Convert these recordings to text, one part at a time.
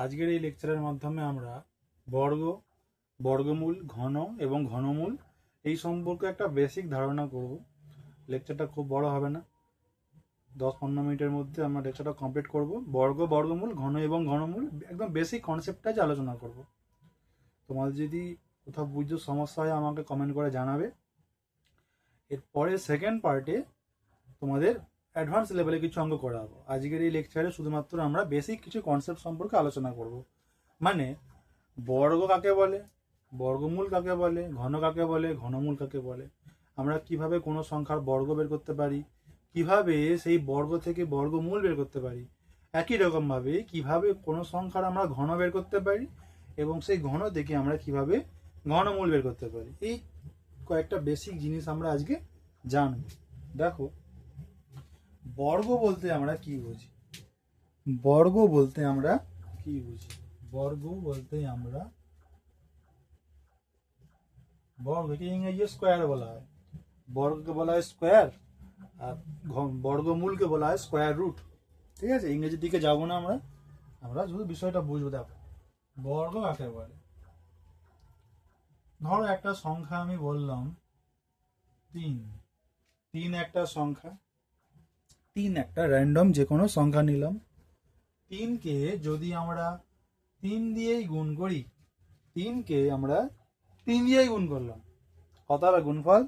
আজকের এই লেকচারের মাধ্যমে আমরা বর্গ, বর্গমূল, ঘন এবং ঘনমূল এই সম্পর্কে একটা বেসিক ধারণা করব। লেকচারটা খুব বড় হবে না, 10-15 মিনিটের মধ্যে আমরা লেকচারটা কমপ্লিট করব। বর্গ, বর্গমূল, ঘন এবং ঘনমূল একদম বেসিক কনসেপ্টটাই আলোচনা করব। তোমাদের যদি কোথাও বুঝতে সমস্যা হয় আমাকে কমেন্ট করে জানাবে। এরপরে সেকেন্ড পার্টে তোমাদের অ্যাডভান্স লেভেলে কিছু অঙ্ক করাবো। আজকের এই লেকচারে শুধুমাত্র আমরা বেসিক কিছু কনসেপ্ট সম্পর্কে আলোচনা করব। মানে বর্গ কাকে বলে, বর্গমূল কাকে বলে, ঘন কাকে বলে, ঘনমূল কাকে বলে, আমরা কিভাবে কোনো সংখ্যার বর্গ বের করতে পারি, কিভাবে সেই বর্গ থেকে বর্গমূল বের করতে পারি, একই রকমভাবে কিভাবে কোনো সংখ্যার আমরা ঘন বের করতে পারি এবং সেই ঘন থেকে আমরা কিভাবে ঘনমূল বের করতে পারি। এই কয়েকটা বেসিক জিনিস আমরা আজকে জানব। দেখো, বর্গ বলতে আমরা কি বুঝি? বর্গ বলতে আমরা কি বুঝি? বর্গ বলতে আমরা বর্গকে ইংরেজি স্কোয়ার বলা হয়। বর্গকে বলা হয় স্কোয়ার, আর বর্গমূলকে বলা হয় স্কোয়ার রুট। ঠিক আছে, ইংরেজির দিকে যাবো না আমরা, আমরা শুধু বিষয়টা বুঝবো। দেখো, বর্গ কাকে বলে। ধরো একটা সংখ্যা আমি বললাম 3। 3 একটা সংখ্যা, 3 একটা র্যান্ডম যে কোনো সংখ্যা নিলাম। 3কে যদি আমরা 3 দিয়েই গুণ করি, 3কে আমরা 3 দিয়েই গুণ করলাম, কত হবে গুণফল?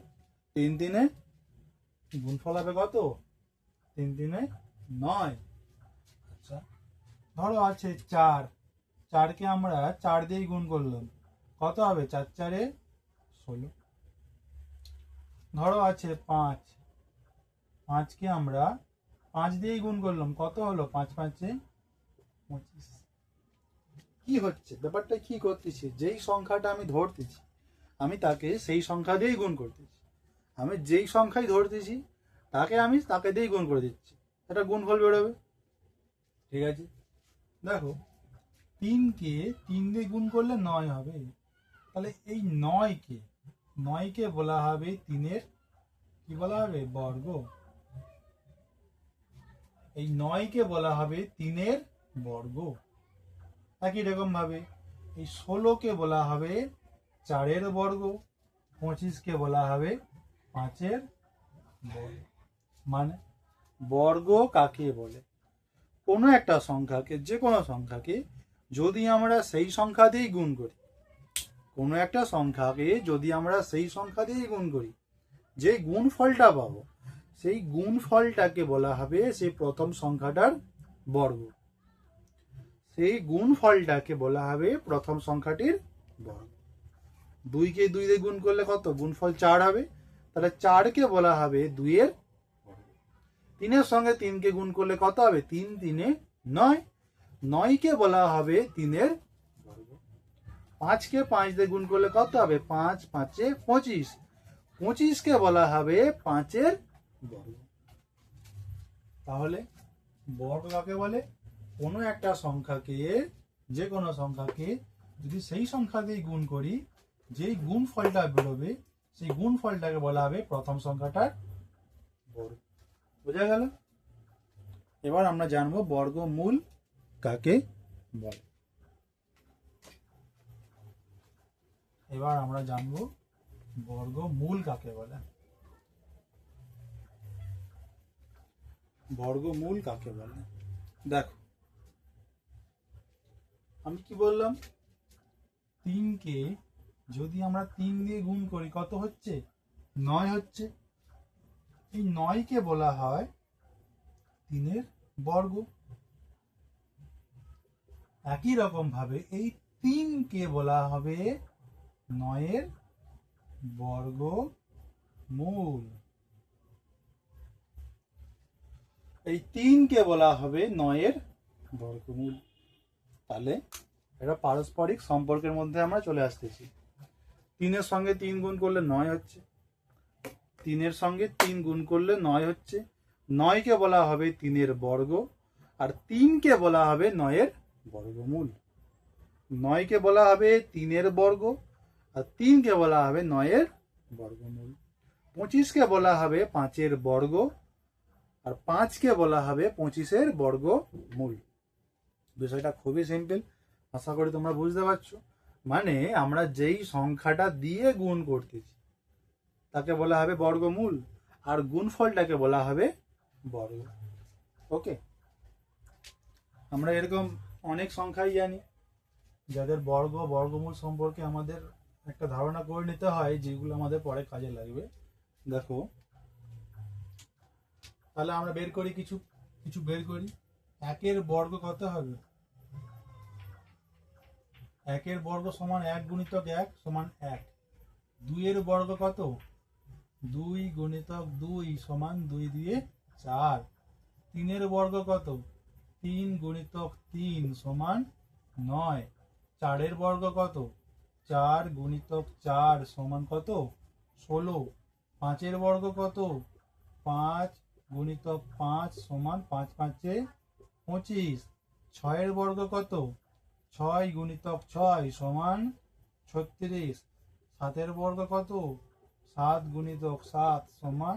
3 3-এ গুণফল হবে কত? 3 3-এ 9। আচ্ছা, ধরো আছে 4, 4কে আমরা 4 দিয়েই গুণ করলাম, কত হবে? 4 4-এ 16। ধরো আছে 5, 5কে আমরা 5 দিয়েই গুণ করলাম, কত হলো? 5 5-এ 25। কি হচ্ছে ব্যাপারটা? কি করতেছি? যেই সংখ্যাটা আমি ধরতেছি আমি তাকে সেই সংখ্যা দিয়েই গুণ করতেছি। আমি যেই সংখ্যাই ধরতেছি তাকে দিয়েই গুণ করে দিচ্ছি, এটা গুণফল বেরোবে। ঠিক আছে, দেখো 3কে 3 দিয়ে গুণ করলে 9 হবে। তাহলে এই 9কে বলা হবে 3-এর কি বলা হবে? বর্গ। এই 9কে বলা হবে 3-এর বর্গ। একই রকম ভাবে এই 16কে বলা হবে 4-এর বর্গ, 25কে বলা হবে 5-এর বর্গ। মানে বর্গ কাকে বলে? কোনো একটা সংখ্যাকে, যে কোনো সংখ্যাকে যদি আমরা সেই সংখ্যা দিয়েই গুণ করি, কোনো একটা সংখ্যাকে যদি আমরা সেই সংখ্যা দিয়েই গুণ করি, যে গুণফলটা পাবো সেই গুণফলটাকে বলা হবে সেই প্রথম সংখ্যাটার বর্গ। সেই গুণফলটাকে বলা হবে প্রথম সংখ্যাটির বর্গ। 2কে 2 দিয়ে গুণ করলে কত? গুণফল 4 হবে, তাহলে 4কে বলা হবে 2-এর বর্গ। 3-এর সঙ্গে 3কে গুণ করলে কত হবে? 3 3-এ 9, 9কে বলা হবে 3-এর বর্গ। 5কে 5 দিয়ে গুণ করলে কত হবে? 5 5-এ 25, 25কে বলা হবে 5-এর বর্গ। তাহলে বর্গ কাকে বলে? কোনো একটা সংখ্যাকে, যে কোনো সংখ্যাকে যদি সেই সংখ্যা দিয়ে গুণ করি, যেই গুণফলটা বেরোবে সেই গুণফলটাকে বলা হবে প্রথম সংখ্যাটার বর্গ। বোঝা গেল? এবার আমরা জানবো বর্গমূল কাকে বলে। এবার আমরা জানবো বর্গমূল কাকে বলে। বর্গমূল কাকে বলে? দেখো, আমি কি বললাম? 3কে যদি আমরা 3 দিয়ে গুণ করি কত হচ্ছে? 9 হচ্ছে। এই 9কে বলা হয় 3-এর বর্গ। একই রকম ভাবে এই 3কে বলা হবে 9-এর বর্গমূল। এই 3কে বলা হবে 9-এর বর্গমূল। তাহলে এটা পারস্পরিক সম্পর্কের মধ্যে আমরা চলে আসতেছি। 3-এর সঙ্গে 3 গুণ করলে 9 হচ্ছে, 3-এর সঙ্গে 3 গুণ করলে 9 হচ্ছে। 9কে বলা হবে 3-এর বর্গ, আর 3কে বলা হবে 9-এর বর্গমূল। 9কে বলা হবে 3-এর বর্গ, আর 3কে বলা হবে 9-এর বর্গমূল। 25কে বলা হবে 5-এর বর্গ, আর 5কে বলা হবে 25-এর বর্গমূল। বিষয়টা খুবই সিম্পল, আশা করি তোমরা বুঝতে পারছো। মানে আমরা যেই সংখ্যাটা দিয়ে গুণ করতেছি তাকে বলা হবে বর্গমূল, আর গুণফলটাকে বলা হবে বর্গ। ওকে, আমরা এরকম অনেক সংখ্যাই জানি যাদের বর্গ বর্গমূল সম্পর্কে আমাদের একটা ধারণা করে নিতে হয়, যেগুলো আমাদের পরে কাজে লাগবে। দেখো, তাহলে আমরা বের করি, কিছু কিছু বের করি। একের বর্গ কত হবে? একের বর্গ সমান 1 গুণিতক 1 সমান 1। দুইয়ের বর্গ কত? 2 গুণিতক 2 সমান 2 দিয়ে 4। তিনের বর্গ কত? 3 গুণিতক 3 সমান 9। চারের বর্গ কত? 4 গুণিতক 4 সমান কত? 16। পাঁচের বর্গ কত? 5 গুণিতক 5 সমান 5 5 25। ছয়ের বর্গ কত? 6 গুণিতক 6 সমান 36। সাতের বর্গ কত? 7 গুণিতক 7 সমান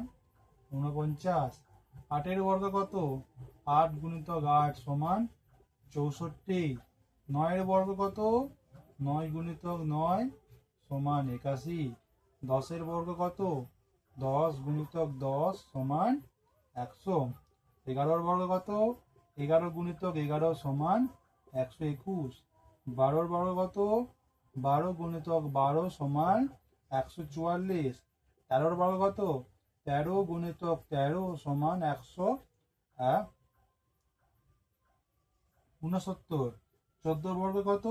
49। আটের বর্গ কত? 8 গুণিতক 8 সমান 64। নয়ের বর্গ কত? 9 গুণিতক 9 সমান 81। দশের বর্গ কত? 10 গুণিতক 10 সমান 100। এগারোর বর্গ কত? 11 গুণিতক 11 সমান 121। বারোর বর্গ কত? 12 গুণিতক 12 সমান 144। তেরোর বর্গ কত? 13 গুণিতক 13 সমান 169। চোদ্দোর বর্গ কত?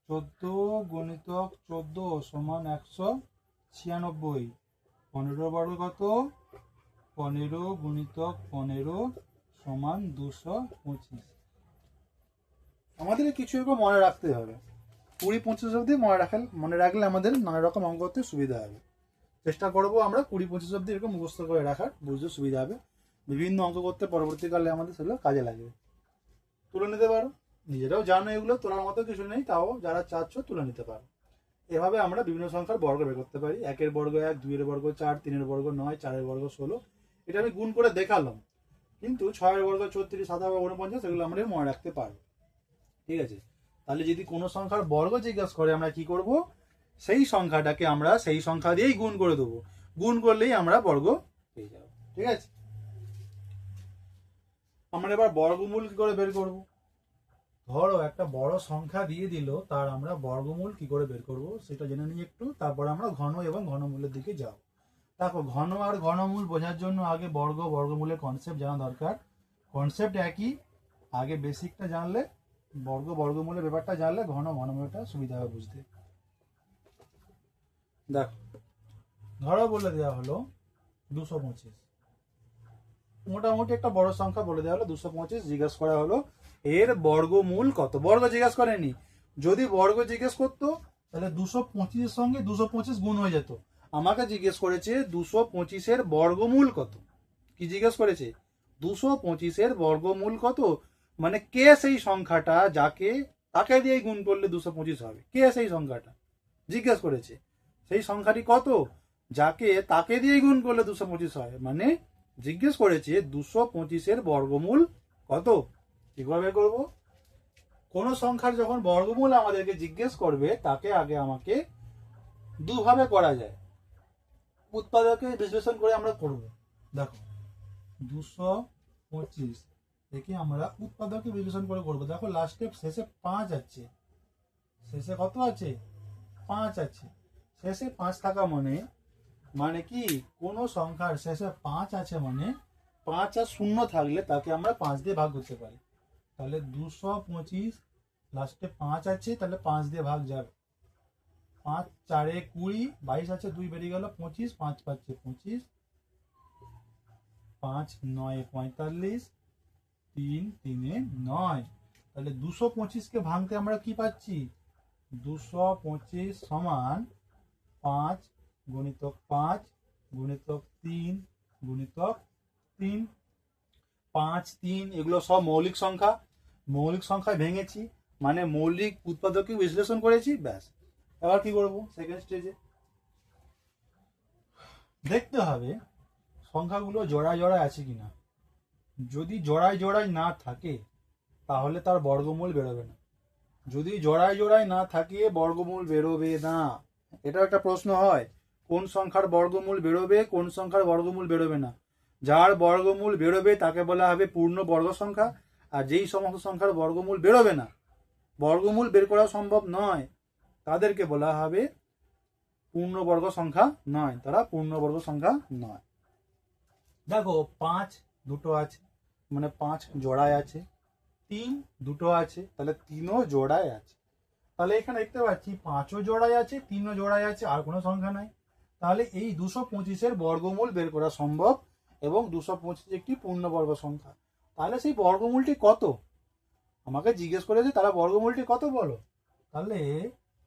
14 গুণিতক 14 সমান 196। পনেরোর বর্গ কত? 15 গুণিতক 15 সমান 225। আমাদের কিছু এরকম মনে রাখতে হবে। 20-25 অব্দি মনে রাখলে আমাদের নানা রকম অঙ্ক করতে সুবিধা হবে। চেষ্টা করবো আমরা 20-25 অব্দি এরকম মুখস্থ করে রাখার, বুঝতে সুবিধা হবে। বিভিন্ন অঙ্ক করতে পরবর্তীকালে আমাদের সেগুলো কাজে লাগবে। তুলে নিতে পারো, নিজেরাও জানো এগুলো তোলার মতো কিছু নেই, তাও যারা চাচ্ছ তুলে নিতে পারো। এভাবে আমরা বিভিন্ন সংখ্যার বর্গ বের করতে পারি। একের বর্গ 1, দুইয়ের বর্গ 4, তিনের বর্গ 9, চারের বর্গ 16। এটা আমি গুণ করে দেখালাম, কিন্তু 6-এর বর্গ 34, 7-এর বর্গ 49, এগুলো আমরা মনে রাখতে পারবো। ঠিক আছে, তাহলে যদি কোনো সংখ্যার বর্গ জিজ্ঞাসা করে আমরা কি করব? সেই সংখ্যাটাকে আমরা সেই সংখ্যা দিয়েই গুণ করে দেবো। গুণ করলেই আমরা বর্গ পেয়ে যাব। ঠিক আছে, আমরা এবার বর্গমূল কি করে বের করব? ধরো একটা বড় সংখ্যা দিয়ে দিল, তার আমরা বর্গমূল কি করে বের করব সেটা জেনে নিই একটু, তারপর আমরা ঘন এবং ঘনমূলের দিকে যাব। দেখো, ঘন আর ঘনমূল বোঝার জন্য আগে বর্গ বর্গমূলের কনসেপ্ট জানা দরকার। কনসেপ্ট একই, আগে বেসিকটা জানলে, বর্গ বর্গমূলের ব্যাপারটা জানলে ঘন ঘনমূলটা সুবিধা হবে বুঝতে। দেখো, ধরো বলে দেওয়া হলো 225। মোটামুটি একটা বড় সংখ্যা বলে দেওয়া হলো 225, জিজ্ঞাসা করা হলো এর বর্গমূল কত। বর্গ জিজ্ঞাসা করেনি। যদি বর্গ জিজ্ঞেস করতো তাহলে 225-এর সঙ্গে 225 গুণ হয়ে যেত। আমাকে জিজ্ঞেস করেছে 225-এর বর্গমূল কত। কি জিজ্ঞেস করেছে? 225-এর বর্গমূল কত, মানে কে সেই সংখ্যাটা যাকে তাকে দিয়ে গুণ করলে 225 হবে। কে সেই সংখ্যাটা জিজ্ঞেস করেছে? সেই সংখ্যাটি কত যাকে তাকে দিয়ে গুণ করলে 225 হয়। মানে জিজ্ঞেস করেছে 225-এর বর্গমূল কত। কিভাবে করব? কোন সংখ্যার যখন বর্গমূল আমাদেরকে জিজ্ঞেস করবে, তাকে আগে আমাকে দুভাবে করা যায়। উৎপাদকে বিশ্লেষণ করে আমরা করব। দেখো, 225 থেকে আমরা উৎপাদকে বিশ্লেষণ করে করব। দেখো, লাস্টে শেষে 5 আছে। শেষে কত আছে? 5 আছে। শেষে 5 থাকা মানে কি, কোন সংখ্যার শেষে 5 আছে মানে 5 আর 0 থাকলে তাকে আমরা 5 দিয়ে ভাগ করতে পারি। তাহলে 225 লাস্টে 5 আছে, তাহলে 5 দিয়ে ভাগ যাবে। 5 4 20, 22 আছে, 2 বেরিয়ে গেল 25, 5 5 25, 5 9 45, 3 3 9। তাহলে 225 কে ভাঙতে আমরা কি পাচ্ছি? 225 সমান 5 গুণিতক 5 গুণিতক 3 গুণিতক 3। 5 3 এগুলো সব মৌলিক সংখ্যা। মৌলিক সংখ্যায় ভেঙেছি মানে মৌলিক উৎপাদকে বিশ্লেষণ করেছি, ব্যাস। এবার কি করব? সেকেন্ড স্টেজে দেখতে হবে সংখ্যাগুলো জোড়ায় জোড়ায় আছে কিনা। যদি জোড়ায় জোড়ায় না থাকে তাহলে তার বর্গমূল বেরোবে না। যদি জোড়ায় জোড়ায় না থাকে বর্গমূল বেরোবে না। এটা একটা প্রশ্ন হয়, কোন সংখ্যার বর্গমূল বেরোবে, কোন সংখ্যার বর্গমূল বেরোবে না। যার বর্গমূল বেরোবে তাকে বলা হবে পূর্ণ বর্গ সংখ্যা, আর যেই সমস্ত সংখ্যার বর্গমূল বেরোবে না, বর্গমূল বের করা সম্ভব নয়, তাদেরকে বলা হবে পূর্ণবর্গ সংখ্যা নয়, তারা পূর্ণবর্গ সংখ্যা নয়। দেখো 5 দুটো আছে, মানে 5 জোড়ায় আছে। 3 দুটো আছে, তাহলে 3ও জোড়ায় আছে। তাহলে এখানে দেখতে পাচ্ছি 5ও জোড়ায় আছে, 3ও জোড়ায় আছে, আর কোনো সংখ্যা নাই। তাহলে এই 225-এর বর্গমূল বের করা সম্ভব, এবং 225 একটি পূর্ণবর্গ সংখ্যা। তাহলে সেই বর্গমূলটি কত? আমাকে জিজ্ঞেস করেছে তারা বর্গমূলটি কত বলো। তাহলে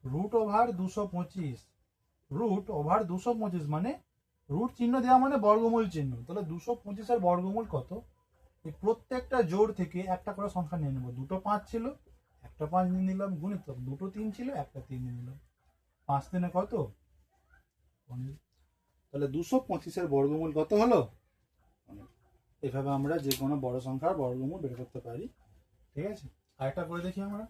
√225, √225 মানে রুট চিহ্ন দেওয়া মানে বর্গমূল চিহ্ন। তাহলে 225-এর বর্গমূল কত? এই প্রত্যেকটা জোড় থেকে একটা করে সংখ্যা নিয়ে নেবো। দুটো 5 ছিল, একটা 5 নিয়ে নিলাম, গুণিতক দুটো 3 ছিল, একটা 3 নিয়ে নিলাম। 5 3 কত? 15। তাহলে 225-এর বর্গমূল কত হলো? 15। এভাবে আমরা যে কোনো বড় সংখ্যার বর্গমূল বের করতে পারি। ঠিক আছে, আরেকটা করে দেখি আমরা,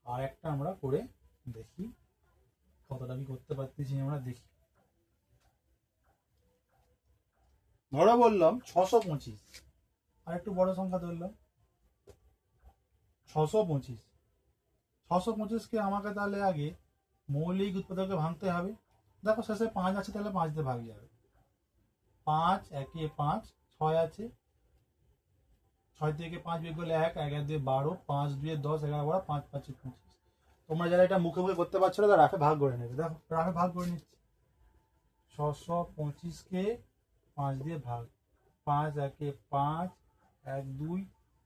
আরেকটা আমরা করে দেখি কতটা কি করতে পারতেছি আমরা, দেখি। ধরো বললাম 625, আর একটু বড় সংখ্যা ধরলাম 625। 625-কে আমাকে তাহলে আগে মৌলিক উৎপাদকে ভাঙতে হবে। দেখো শেষে 5 আছে, তাহলে 5 দিয়ে ভাগ যাবে। 5 একে 5, 6 আছে, 6 থেকে 5 বিয়োগ করলে 1, 1 2 12, 5 2 10, 11 12, 5 5 25। তোমরা যারা এটা মুখে মুখে করতে পারছো না, তারা রাফে ভাগ করে নেবে। দেখো রাফে ভাগ করে নিচ্ছি। 625-কে 5 দিয়ে ভাগ, 5 একে 5, 1 2,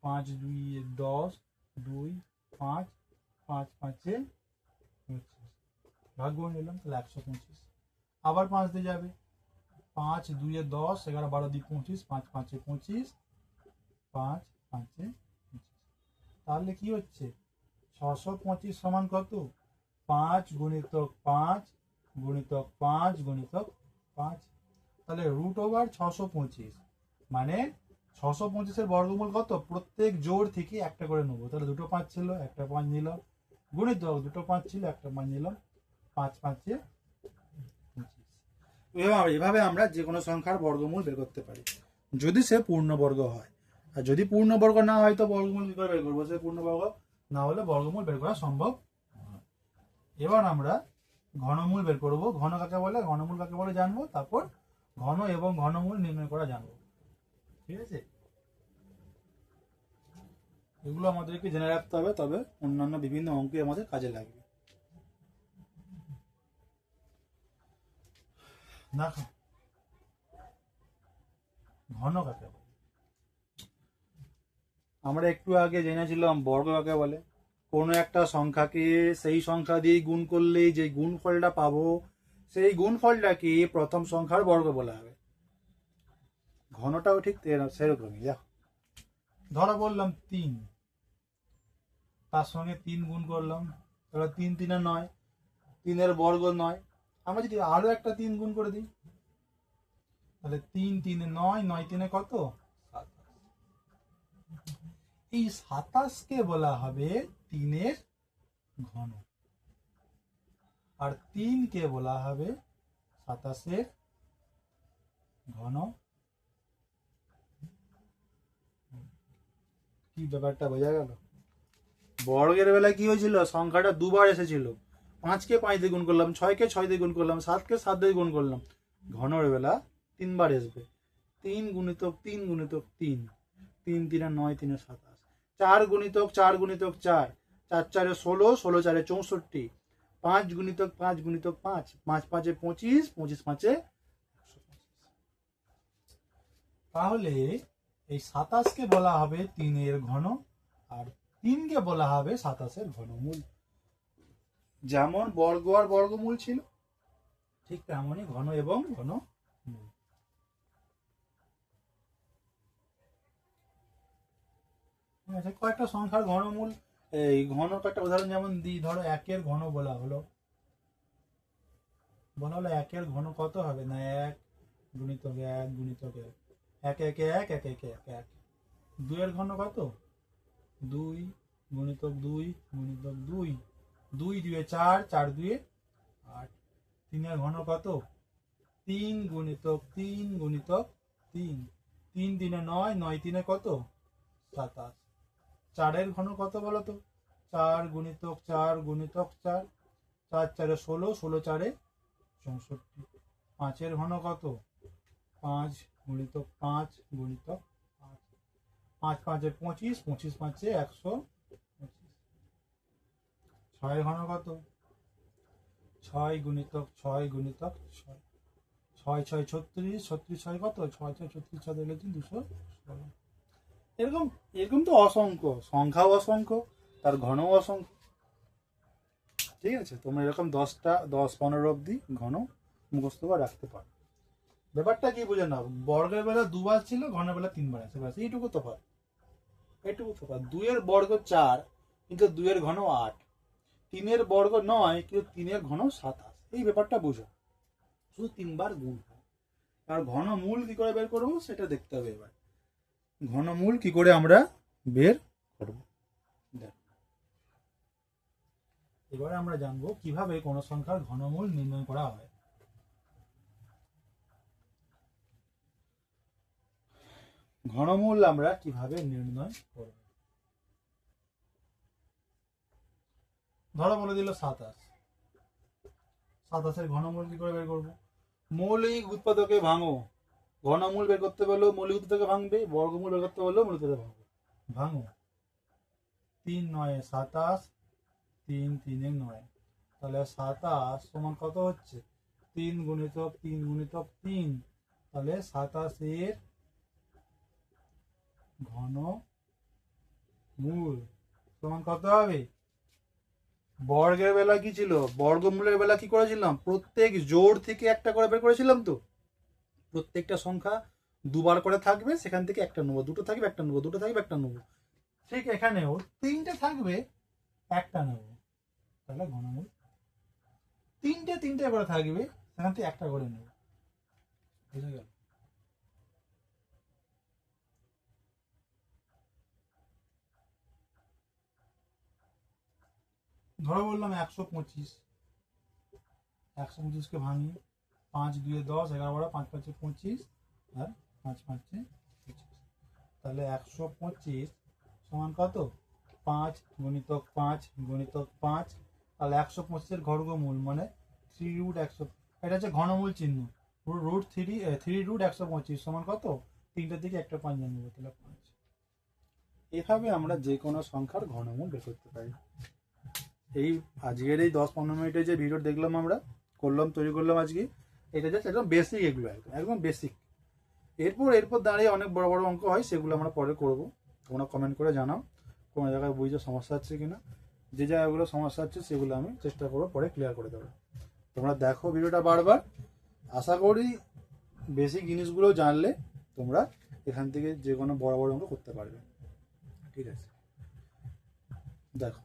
5 2 10, 2 5, 5 5 ভাগ করে নিলাম, তাহলে 125। আবার 5 দিয়ে যাবে, 5 2 10, 11 12 2 25, 5 5 25, 5 5 25। তাহলে কি হচ্ছে? 625 সমান কত? 5 গুণিতক 5 গুণিতক 5 গুণিতক 5। তাহলে √625 মানে 625-এর বর্গমূল কত? প্রত্যেক জোড় থেকে একটা করে নেবো। তাহলে দুটো 5 ছিল, একটা 5 নিলাম, গুণিতক দুটো 5 ছিল, একটা 5 নিলাম, 5 5 25। এভাবে আমরা যে কোনো সংখ্যার বর্গমূল বের করতে পারি, যদি সে পূর্ণবর্গ হয়। আর যদি পূর্ণবর্গ না হয় তো বর্গমূল কি করে বের করবো? সে পূর্ণবর্গ না হলে বর্গমূল বের করা সম্ভব নয়। এবার আমরা ঘনমূল বের করব। ঘন কাকে বলে, ঘনমূল কাকে বলে জানবো, তারপর ঘন এবং ঘনমূল নির্ণয় করা জানবো। ঠিক আছে, এগুলো আমাদেরকে জেনে রাখতে হবে, তবে অন্যান্য বিভিন্ন অঙ্কে আমাদের কাজে লাগবে। দেখো ঘন কাকে বলে, আমরা একটু আগে জেনেছিলাম বর্গ কাকে বলে। কোনো একটা সংখ্যাকে সেই সংখ্যা দিয়ে গুণ করলে যে গুণফলটা পাবো, সেই গুণফলটাকে প্রথম সংখ্যার বর্গ বলা হবে। ঘনটাও ঠিক সেরকমই। দেখো ধরো বললাম 3, তার সঙ্গে 3 গুণ করলাম, তাহলে 3 3 9, 3-এর বর্গ 9। আমরা যদি আরো একটা 3 গুণ করে দিই, তাহলে 3 3 9, 9 3 কত? 27। এই 27-কে বলা হবে 3-এর ঘন, আর 3-কে বলা হবে 27-এর ঘন। কি ব্যাপারটা বোঝা গেল? বর্গের বেলা কি হয়েছিল? সংখ্যাটা দুবার এসেছিল। 5-কে 5 দিয়ে গুণ করলাম, 6-কে 6 দিয়ে গুণ করলাম, 7-কে 7 দিয়ে গুণ করলাম। ঘনের বেলা 3বার আসবে। 3 গুণিতক 3 গুণিতক 3, 3 3 9, 3 27। 4 গুণিতক 4 গুণিতক 4, 4 4 16, 16 4 64। 5 গুণিতক 5 গুণিতক 5, 5 5 25, 25 5 125। তাহলে এই 27-কে বলা হবে 3-এর ঘন, আর 3-কে বলা হবে 27-এর ঘনমূল। যেমন বর্গ আর বর্গমূল ছিল, ঠিক তেমনই ঘন এবং ঘনমূল। ঠিক আছে, কয়েকটা সংখ্যার ঘনমূল, এই ঘন কয়েকটা উদাহরণ যেমন দিই। ধরো 1-এর ঘন বলা হলো 1-এর ঘন কত হবে না? 1 গুণিতক 1 গুণিতক 1, 1 1 1 1 1 1 1। 2-এর ঘন কত? 2 গুণিতক 2 গুণিতক 2, 2 2 4, 4 2 8, 3 এর ঘন কত? 3 গুণিতক 3 গুণিতক 3, 3 3 9, 9 3 কত? 27। 4 এর ঘন কত বলো তো? 4 গুণিতক 4 গুণিতক 4, 4 4 16, 16 4 64। 5 এর ঘন কত? 5 গুণিতক 5 গুণিতক 5, 5 5 25, 25 5 125। 6 এর ঘন কত? 6 গুণিতক 6 গুণিতক 6, 6 6 36, 36 6 কত? 6 6 36 6 দিলে 216। এরকম এরকম তো অসংখ্য, সংখ্যাও অসংখ্য, তার ঘনও অসংখ্য। ঠিক আছে, তোমরা এরকম 10-15 অব্দি ঘন মুখস্থ করে রাখতে পারো। ব্যাপারটা কি বুঝে নাও, বর্গের বেলা 2 বার ছিল, ঘনের বেলা 3 বার আছে, ব্যাস এইটুকু তফাৎ। 2 এর বর্গ 4 কিন্তু 2 এর ঘন 8, 3 এর বর্গ 9 কিন্তু 3 এর ঘন 27। এই ব্যাপারটা বুঝো, শুধু 3 বার গুণ হয়। আর ঘনমূল কি করে বের করবো সেটা দেখতে হবে। এবার ঘনমূল কি করে আমরা বের করব, এবারে আমরা জানবো কিভাবে কোন সংখ্যার ঘনমূল নির্ণয় করা হয়। ঘনমূল আমরা কিভাবে নির্ণয় করব? ধরো বলে দিল 27, 27 এর ঘনমূল কি করে বের করব? মৌলিক উৎপাদকে ভাঙো। ঘনমূল বের করতে বললেও মৌলিক উৎপাদকে ভাঙবে, বর্গমূল বের করতে বললেও মৌলিক উৎপাদকে ভাঙবে। ভাঙো। 3 9 27, 3 3 9, তাহলে 27 সমান কত হচ্ছে? 3 গুণিতক 3 গুণিতক 3, তাহলে 27 এর ঘনমূল সমান কত হবে? বর্গের বেলা কি ছিল? বর্গমূলের বেলা কি করেছিলাম? প্রত্যেক জোড় থেকে একটা করে বের করেছিলাম তো। প্রত্যেকটা সংখ্যা দুবার করে থাকবে, সেখান থেকে একটা নেবো, দুটো থাকবে একটা নেবো, দুটো থাকবে একটা নেবো। ঠিক এখানেও 3টে থাকবে, একটা নেবো, তাহলে ঘনমূল। 3টে করে থাকবে, সেখান থেকে একটা করে নেবো। বুঝে গেল? ধরো বললাম 125, 125কে ভাঙি। 5 2 10, 11 12, 5 5 25 আর 5 5 25, তাহলে 125 সমান কত? 5 গুণিতক 5 গুণিতক 5, তাহলে 125 ঘর্গমূল মানে 3 রুট 100। এটা হচ্ছে ঘনমূল চিহ্ন। রুট 3 রুট 125 সমান কত? 3টার দিকে একটা 5 জানবো, তাহলে 5। এভাবে আমরা যে কোনো সংখ্যার ঘনমূল বের করতে পারি। এই আজকের এই 10-15 মিনিটের যে ভিডিও দেখলাম, আমরা তৈরি করলাম আজকে, এটা জাস্ট একদম বেসিক, এগুলো একদম বেসিক। এরপর দাঁড়িয়ে অনেক বড় বড় অঙ্ক হয়, সেগুলো আমরা পরে করব। তোমরা কমেন্ট করে জানাও কোনো জায়গায় বুঝতে সমস্যা হচ্ছে কিনা। যে জায়গাগুলো সমস্যা হচ্ছে সেগুলো আমি চেষ্টা করবো পরে ক্লিয়ার করে দেবো। তোমরা দেখো ভিডিওটা বারবার, আশা করি বেসিক জিনিসগুলো জানলে তোমরা এখান থেকে যে কোনো বড় বড় অঙ্ক করতে পারবে। ঠিক আছে, দেখো।